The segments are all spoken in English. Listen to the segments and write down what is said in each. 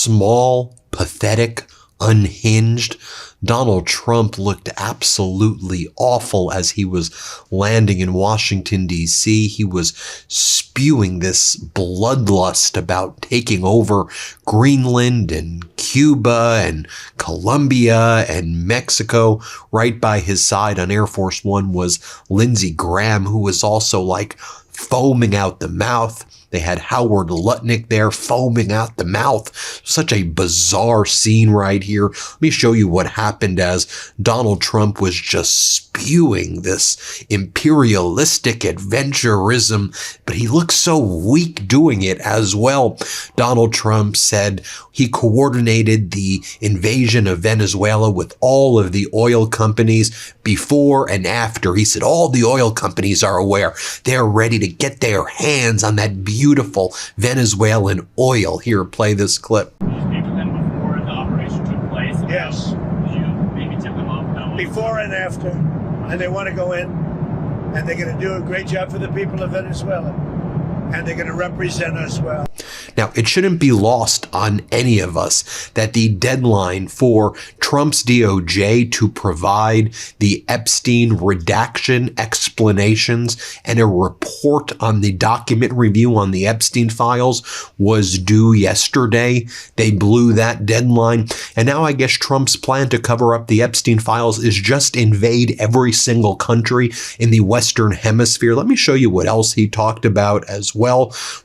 small, pathetic, unhinged. Donald Trump looked absolutely awful as he was landing in Washington, D.C. He was spewing this bloodlust about taking over Greenland and Cuba and Colombia and Mexico. Right by his side on Air Force One was Lindsey Graham, who was also like foaming out the mouth. They had Howard Lutnick there foaming out the mouth. Such a bizarre scene right here. Let me show you what happened as Donald Trump was just spewing this imperialistic adventurism, but he looked so weak doing it as well. Donald Trump said he coordinated the invasion of Venezuela with all of the oil companies before and after. He said all the oil companies are aware. They're ready to get their hands on that beautiful Venezuelan oil. Here, play this clip. Did you speak with them before the operation took place? Yes. Did you maybe tip them off? Before and after. And they want to go in, and they're going to do a great job for the people of Venezuela. And they're going to represent us well. Now, it shouldn't be lost on any of us that the deadline for Trump's DOJ to provide the Epstein redaction explanations and a report on the document review on the Epstein files was due yesterday. They blew that deadline. And now I guess Trump's plan to cover up the Epstein files is just invade every single country in the Western Hemisphere. Let me show you what else he talked about as well.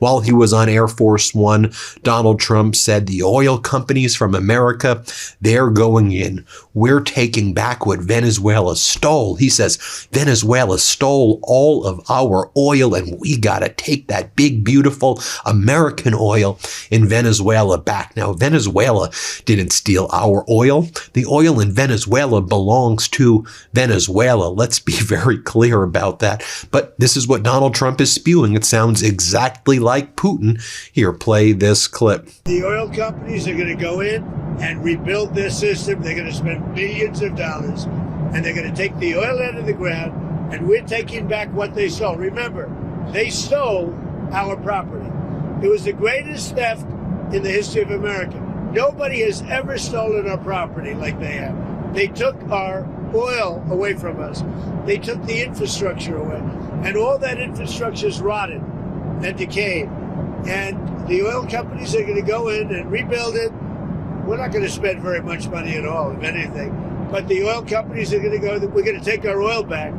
While he was on Air Force One, Donald Trump said the oil companies from America, they're going in. We're taking back what Venezuela stole. He says Venezuela stole all of our oil and we got to take that big, beautiful American oil in Venezuela back. Now, Venezuela didn't steal our oil. The oil in Venezuela belongs to Venezuela. Let's be very clear about that. But this is what Donald Trump is spewing. It sounds exactly like Putin. Here, play this clip. The oil companies are going to go in and rebuild their system. They're going to spend billions of dollars, and they're going to take the oil out of the ground, and we're taking back what they stole. Remember, they stole our property. It was the greatest theft in the history of America. Nobody has ever stolen our property like they have. They took our oil away from us. They took the infrastructure away, and all that infrastructure is rotted and decayed. And the oil companies are going to go in and rebuild it. We're not going to spend very much money at all, if anything. But the oil companies are going to go, we're going to take our oil back.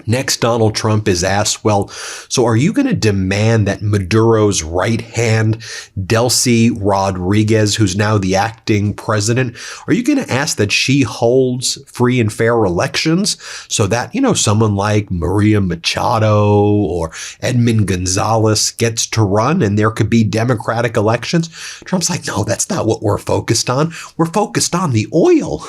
Next, Donald Trump is asked, well, so are you going to demand that Maduro's right hand, Delcy Rodriguez, who's now the acting president, are you going to ask that she holds free and fair elections so that, someone like Maria Machado or Edmund Gonzalez gets to run and there could be democratic elections? Trump's like, no, that's not what we're focused on. We're focused on the oil.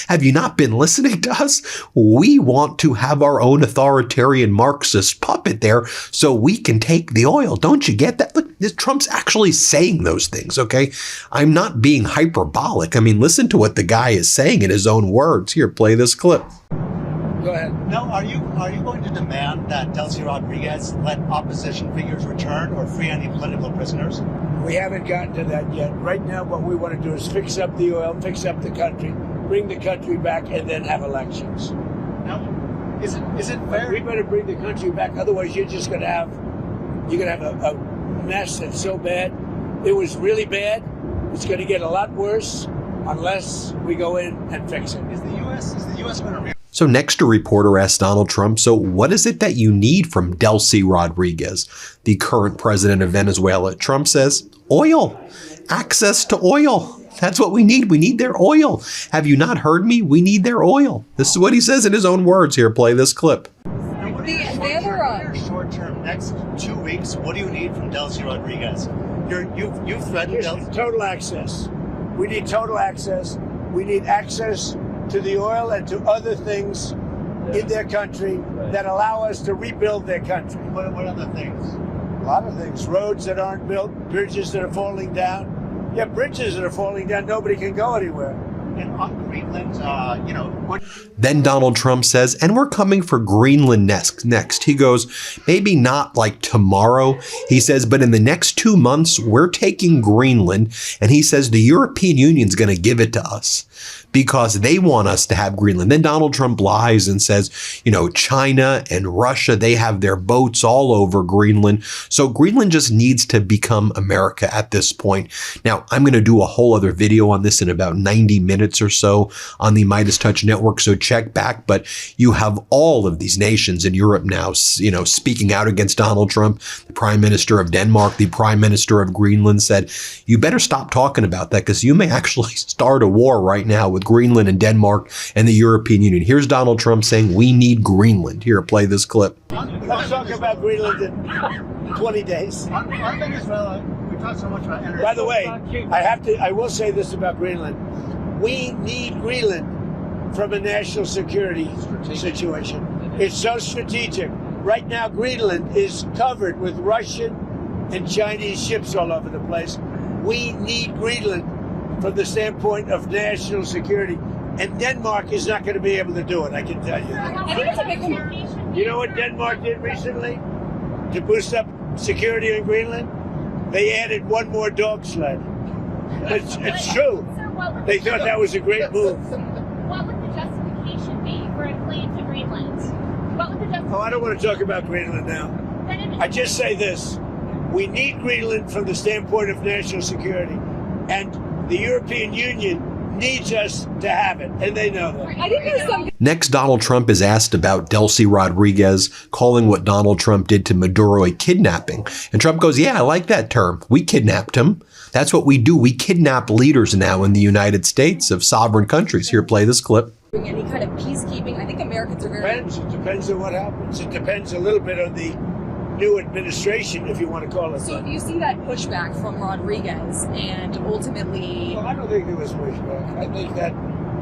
Have you not been listening to us? We want to have our own authoritarian Marxist puppet there so we can take the oil. Don't you get that? Look, Trump's actually saying those things, okay? I'm not being hyperbolic. I mean, listen to what the guy is saying in his own words. Here, play this clip. Go ahead. Now, are you going to demand that Delcy Rodriguez let opposition figures return or free any political prisoners? We haven't gotten to that yet. Right now, what we want to do is fix up the oil, fix up the country, bring the country back, and then have elections. Now, is it fair? We better bring the country back. Otherwise, you're going to have a mess that's so bad. It was really bad. It's going to get a lot worse unless we go in and fix it. Is the U.S. going to? So next, a reporter asked Donald Trump, so what is it that you need from Delcy Rodriguez, the current president of Venezuela? Trump says, oil, access to oil. That's what we need. We need their oil. Have you not heard me? We need their oil. This is what he says in his own words. Here, play this clip. Short term, next 2 weeks, what do you need from Delcy Rodriguez? You've threatened Delcy. Total access. We need total access. We need access to the oil and to other things in their country that allow us to rebuild their country. What other things? A lot of things. Roads that aren't built, bridges that are falling down. Yeah, bridges that are falling down, nobody can go anywhere. And on Greenland, what? Then Donald Trump says, and we're coming for Greenland next. He goes, maybe not like tomorrow. He says, but in the next 2 months, we're taking Greenland. And he says the European Union's going to give it to us because they want us to have Greenland. Then Donald Trump lies and says, China and Russia, they have their boats all over Greenland. So Greenland just needs to become America at this point. Now, I'm going to do a whole other video on this in about 90 minutes or so on the MeidasTouch network. So check back. But you have all of these nations in Europe now, speaking out against Donald Trump. The Prime Minister of Denmark, the Prime Minister of Greenland said, you better stop talking about that because you may actually start a war right now with Greenland and Denmark and the European Union. Here's Donald Trump saying we need Greenland. Here, play this clip. Let's talk about Greenland in 20 days. On Venezuela, we talk so much about energy. By the way, I will say this about Greenland. We need Greenland from a national security situation. It's so strategic. Right now, Greenland is covered with Russian and Chinese ships all over the place. We need Greenland from the standpoint of national security. And Denmark is not going to be able to do it, I can tell you. I think it's a big one. You know what Denmark did recently to boost up security in Greenland? They added one more dog sled. It's true. They thought that was a great move. What would the justification be for a claim to Greenland? What would the justification? Oh, I don't want to talk about Greenland now. I just say this. We need Greenland from the standpoint of national security. And the European Union needs us to have it, and they know that. I think there's some. Next, Donald Trump is asked about Delcy Rodriguez calling what Donald Trump did to Maduro a kidnapping. And Trump goes, yeah, I like that term. We kidnapped him. That's what we do. We kidnap leaders now in the United States of sovereign countries. Here, play this clip. Any kind of peacekeeping. I think Americans are very. It depends on what happens. It depends a little bit on the new administration, if you want to call it. So if you see that pushback from Rodriguez and ultimately. Well, I don't think there was pushback. I think that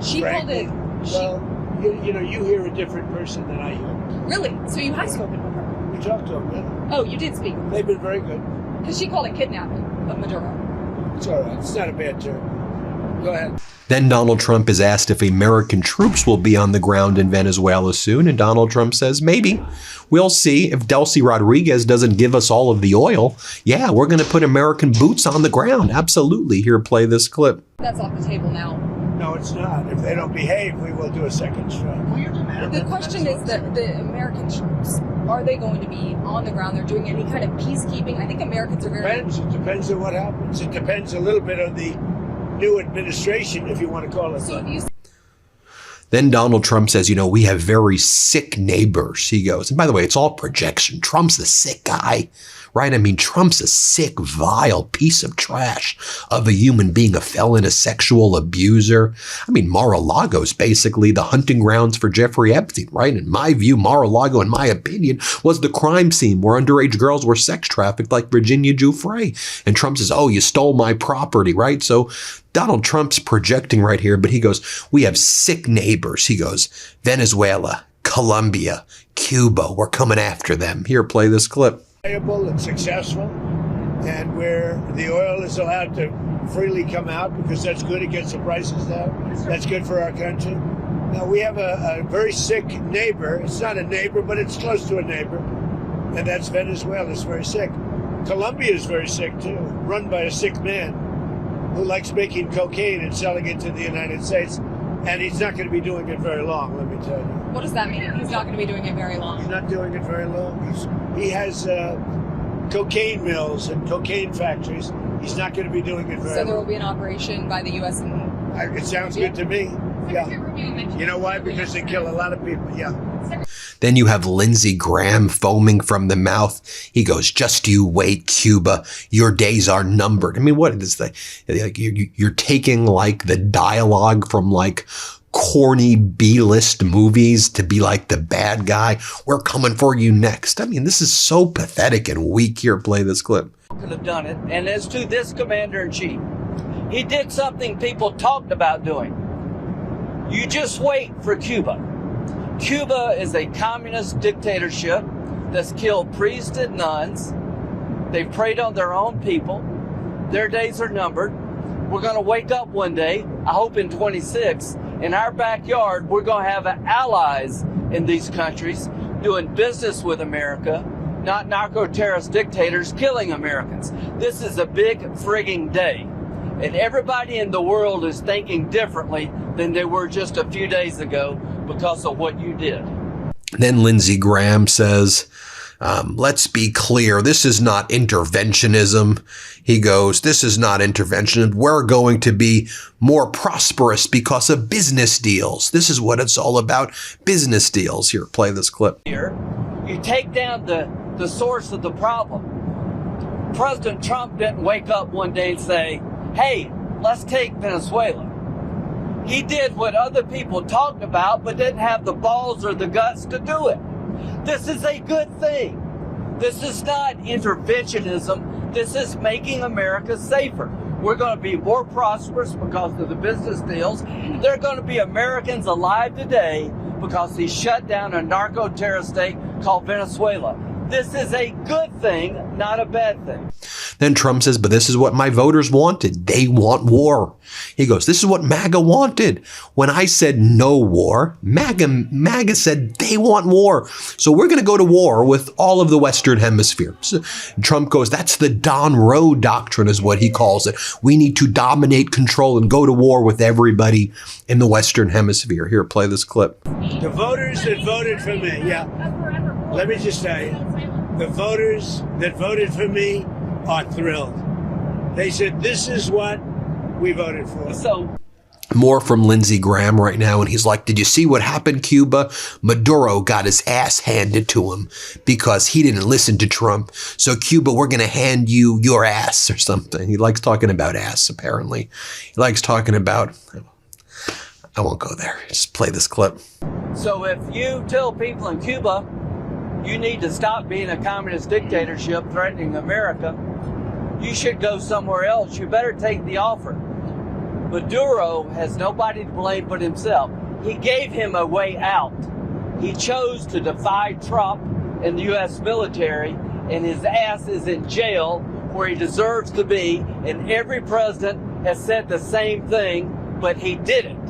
she frankly, called it. Well, you hear a different person than I hear. Really? So you have spoken with her? We talked to them, yeah. Oh, you did speak. They've been very good. Because she called it kidnapping of Maduro. It's all right. It's not a bad term. Go ahead. Then Donald Trump is asked if American troops will be on the ground in Venezuela soon, and Donald Trump says, maybe. We'll see. If Delcy Rodriguez doesn't give us all of the oil, yeah, we're going to put American boots on the ground. Absolutely. Here, play this clip. That's off the table now. No, it's not. If they don't behave, we will do a second strike. The question is that the American troops, are they going to be on the ground? They're doing any kind of peacekeeping? I think Americans are very. It depends on what happens. It depends a little bit on the new administration, if you want to call it so that. Then Donald Trump says, we have very sick neighbors. He goes, and by the way, it's all projection. Trump's the sick guy, right? I mean, Trump's a sick, vile piece of trash of a human being, a felon, a sexual abuser. I mean, Mar-a-Lago's basically the hunting grounds for Jeffrey Epstein, right? In my view, Mar-a-Lago, in my opinion, was the crime scene where underage girls were sex trafficked like Virginia Giuffre. And Trump says, oh, you stole my property, right? So Donald Trump's projecting right here, but he goes, we have sick neighbors. He goes, Venezuela, Colombia, Cuba, we're coming after them. Here, play this clip. And successful, and where the oil is allowed to freely come out because that's good. It gets the prices down. That's good for our country. Now, we have a very sick neighbor. It's not a neighbor, but it's close to a neighbor, and that's Venezuela. It's very sick. Colombia is very sick, too, run by a sick man who likes making cocaine and selling it to the United States. And he's not going to be doing it very long, let me tell you. What does that mean? He's not going to be doing it very long. He's not doing it very long. He has cocaine mills and cocaine factories. He's not going to be doing it very long. So there will be an operation by the U.S. and... It sounds good to me. Yeah. You know why? Because they kill a lot of people, yeah. Then you have Lindsey Graham foaming from the mouth. He goes, just you wait, Cuba. Your days are numbered. I mean, what is that? Like, you're taking like the dialogue from like corny B-list movies to be like the bad guy. We're coming for you next. I mean, this is so pathetic and weak. Here, play this clip. Could have done it. And as to this commander-in-chief, he did something people talked about doing. You just wait for Cuba. Cuba is a communist dictatorship that's killed priests and nuns. They've preyed on their own people. Their days are numbered. we're going to wake up one day, I hope in 26, in our backyard, we're going to have allies in these countries doing business with America, not narco-terrorist dictators killing Americans. This is a big frigging day. And everybody in the world is thinking differently than they were just a few days ago because of what you did. Then Lindsey Graham says, let's be clear, this is not interventionism. He goes, this is not intervention. We're going to be more prosperous because of business deals. This is what it's all about, business deals. Here, play this clip. Here, you take down the source of the problem. President Trump didn't wake up one day and say, hey, let's take Venezuela. He did what other people talked about, but didn't have the balls or the guts to do it. This is a good thing. This is not interventionism. This is making America safer. We're going to be more prosperous because of the business deals. There are going to be Americans alive today because he shut down a narco-terrorist state called Venezuela. This is a good thing, not a bad thing. Then Trump says, but this is what my voters wanted. They want war. He goes, this is what MAGA wanted. When I said no war, MAGA said they want war. So we're going to go to war with all of the Western Hemisphere. So Trump goes, that's the Don Roe doctrine is what he calls it. We need to dominate, control, and go to war with everybody in the Western Hemisphere. Here, play this clip. The voters that voted for me, let me just tell you, the voters that voted for me are thrilled. They said, this is what we voted for. So more from Lindsey Graham right now, and he's like, did you see what happened, Cuba? Maduro got his ass handed to him because he didn't listen to Trump. So Cuba, we're going to hand you your ass or something. He likes talking about ass, apparently. He likes talking about, I won't go there. Just play this clip. So if you tell people in Cuba, you need to stop being a communist dictatorship threatening America, you should go somewhere else. You better take the offer. Maduro has nobody to blame but himself. He gave him a way out. He chose to defy Trump and the U.S. military, and his ass is in jail where he deserves to be, and every president has said the same thing, but he didn't.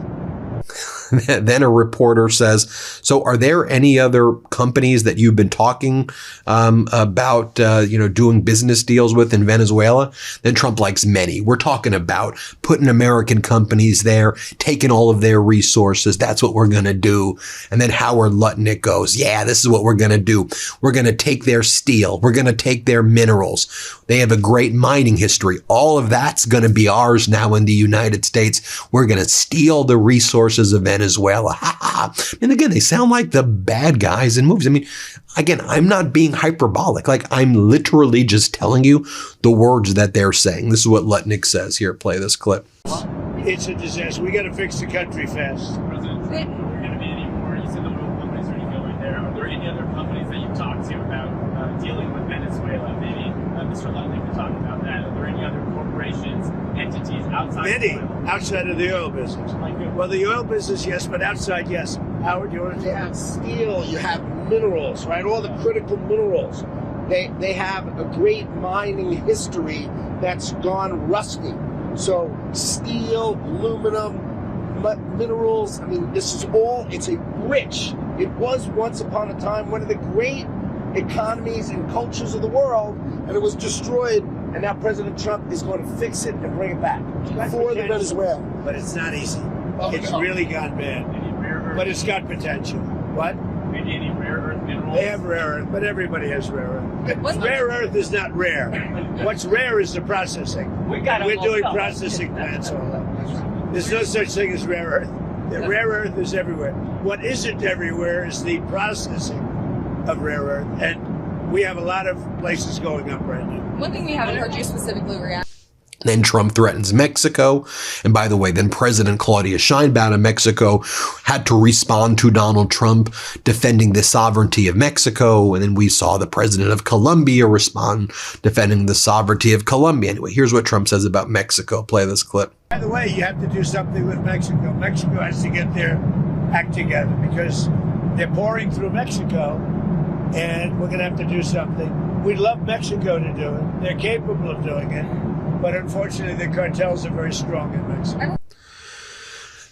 Then a reporter says, so are there any other companies that you've been talking about, doing business deals with in Venezuela? Then Trump likes many. We're talking about putting American companies there, taking all of their resources. That's what we're going to do. And then Howard Lutnick goes, yeah, this is what we're going to do. We're going to take their steel. We're going to take their minerals. They have a great mining history. All of that's going to be ours now in the United States. We're going to steal the resources of Venezuela. And again, they sound like the bad guys in movies. I mean, again, I'm not being hyperbolic. Like, I'm literally just telling you the words that they're saying. This is what Lutnick says. Here, play this clip. It's a disaster. We got to fix the country fast. President, are there going to be any more? You said the oil companies are going there. Are there any other companies that you've talked to about dealing with Venezuela? Maybe Mr. Lutnick could talk about that. Are there any other corporations, entities outside Many of oil? outside of the oil business. Well, the oil business, yes, but outside, yes. Howard, you want to You have steel, you have minerals, right? All the critical minerals. They have a great mining history that's gone rusty. So steel, aluminum, minerals, I mean, this is all, it's a rich, it was once upon a time one of the great economies and cultures of the world, and it was destroyed, and now President Trump is going to fix it and bring it back for the Venezuela. But it's not easy. Okay. It's really gone bad. Any rare earth? But it's got potential. What? Maybe any rare earth minerals? They have rare earth, but everybody has rare earth. What's Rare earth is not rare. What's rare is the processing. We got We're doing processing plants all over. There's no such thing as rare earth. The rare earth is everywhere. What isn't everywhere is the processing of rare earth, and we have a lot of places going up right now. One thing we haven't heard you specifically react. Then Trump threatens Mexico. And by the way, then President Claudia Sheinbaum of Mexico had to respond to Donald Trump defending the sovereignty of Mexico. And then we saw the president of Colombia respond defending the sovereignty of Colombia. Anyway, here's what Trump says about Mexico. Play this clip. By the way, you have to do something with Mexico. Mexico has to get their act together because they're pouring through Mexico, and we're going to have to do something. We'd love Mexico to do it. They're capable of doing it. But unfortunately, the cartels are very strong in Mexico.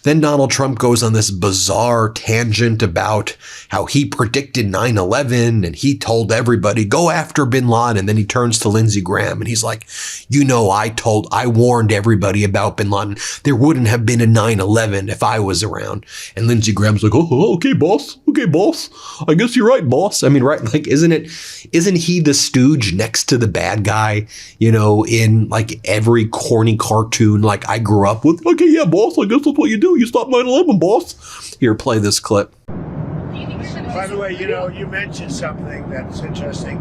Then Donald Trump goes on this bizarre tangent about how he predicted 9/11 and he told everybody, go after bin Laden. Then he turns to Lindsey Graham and he's like, I warned everybody about bin Laden. There wouldn't have been a 9/11 if I was around. And Lindsey Graham's like, oh, okay, boss. Okay, boss. I guess you're right, boss. I mean, right. Like, isn't he the stooge next to the bad guy, in like every corny cartoon like I grew up with? Okay, yeah, boss. I guess that's what you do. You stop 9/11, boss. Here, play this clip. By the way, you mentioned something that's interesting.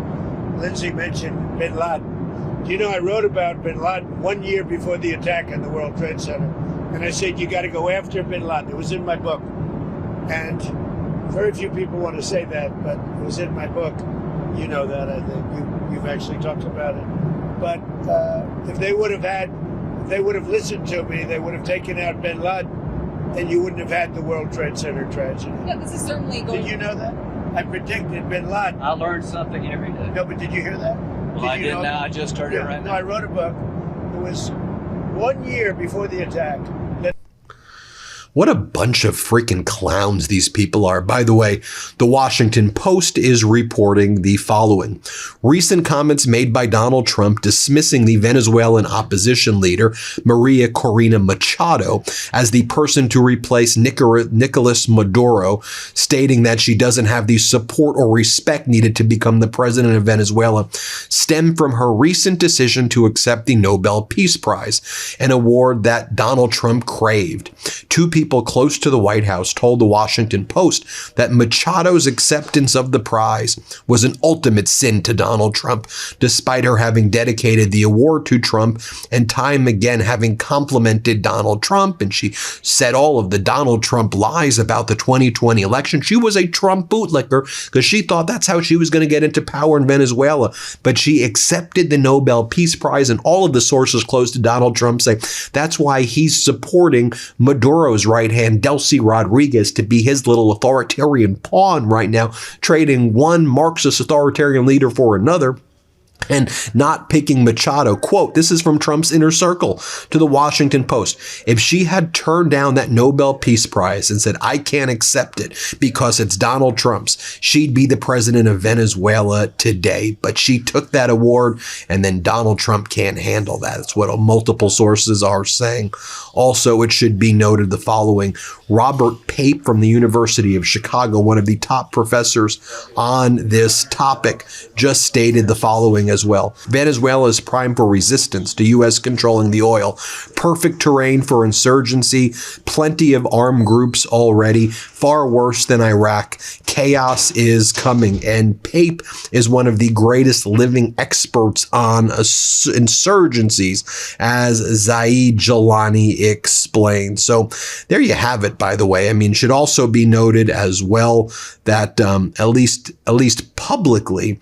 Lindsay mentioned bin Laden. Do you know I wrote about bin Laden 1 year before the attack on the World Trade Center? And I said, you got to go after bin Laden. It was in my book. And very few people want to say that, but it was in my book. You know that, I think. You've actually talked about it. But if they would have listened to me, they would have taken out bin Laden. And you wouldn't have had the World Trade Center tragedy. Yeah, this is certainly going. Did you know that? I predicted bin Laden. I learned something every day. No, but did you hear that? Well, I didn't know. I just heard it right now. I wrote a book. It was 1 year before the attack. What a bunch of freaking clowns these people are. By the way, the Washington Post is reporting the following. Recent comments made by Donald Trump dismissing the Venezuelan opposition leader, Maria Corina Machado, as the person to replace Nicolas Maduro, stating that she doesn't have the support or respect needed to become the president of Venezuela, stem from her recent decision to accept the Nobel Peace Prize, an award that Donald Trump craved. Two people close to the White House told the Washington Post that Machado's acceptance of the prize was an ultimate sin to Donald Trump, despite her having dedicated the award to Trump and time again having complimented Donald Trump. And she said all of the Donald Trump lies about the 2020 election. She was a Trump bootlicker because she thought that's how she was going to get into power in Venezuela. But she accepted the Nobel Peace Prize, and all of the sources close to Donald Trump say that's why he's supporting Maduro's right hand, Delcy Rodriguez, to be his little authoritarian pawn right now, trading one Marxist authoritarian leader for another. And not picking Machado. Quote, this is from Trump's inner circle to the Washington Post. If she had turned down that Nobel Peace Prize and said, I can't accept it because it's Donald Trump's, she'd be the president of Venezuela today. But she took that award, and then Donald Trump can't handle that. It's what multiple sources are saying. Also, it should be noted the following. Robert Pape from the University of Chicago, one of the top professors on this topic, just stated the following as well. Venezuela is primed for resistance to U.S. controlling the oil. Perfect terrain for insurgency. Plenty of armed groups already. Far worse than Iraq. Chaos is coming. And Pape is one of the greatest living experts on insurgencies, as Zaid Jilani explained. So there you have it, by the way. I mean, it should also be noted as well that at least publicly,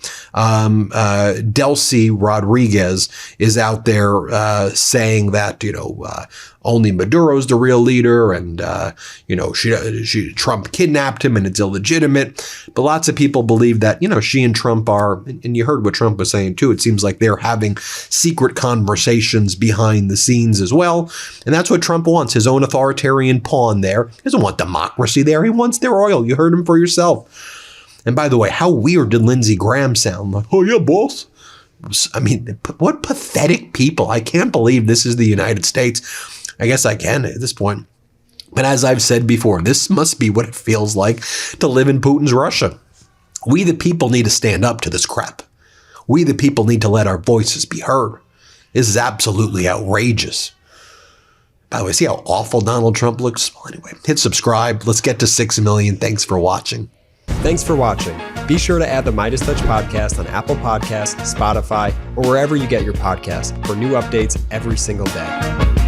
Delcy Rodriguez is out there saying that, only Maduro's the real leader, and Trump kidnapped him and it's illegitimate. But lots of people believe that, she and Trump are, and you heard what Trump was saying too, it seems like they're having secret conversations behind the scenes as well. And that's what Trump wants, his own authoritarian pawn there. He doesn't want democracy there. He wants their oil. You heard him for yourself. And by the way, how weird did Lindsey Graham sound? Like, oh yeah, boss. I mean, what pathetic people. I can't believe this is the United States. I guess I can at this point. But as I've said before, this must be what it feels like to live in Putin's Russia. We the people need to stand up to this crap. We the people need to let our voices be heard. This is absolutely outrageous. By the way, see how awful Donald Trump looks? Well, anyway, hit subscribe. Let's get to 6 million. Thanks for watching. Thanks for watching. Be sure to add the MeidasTouch podcast on Apple Podcasts, Spotify, or wherever you get your podcasts for new updates every single day.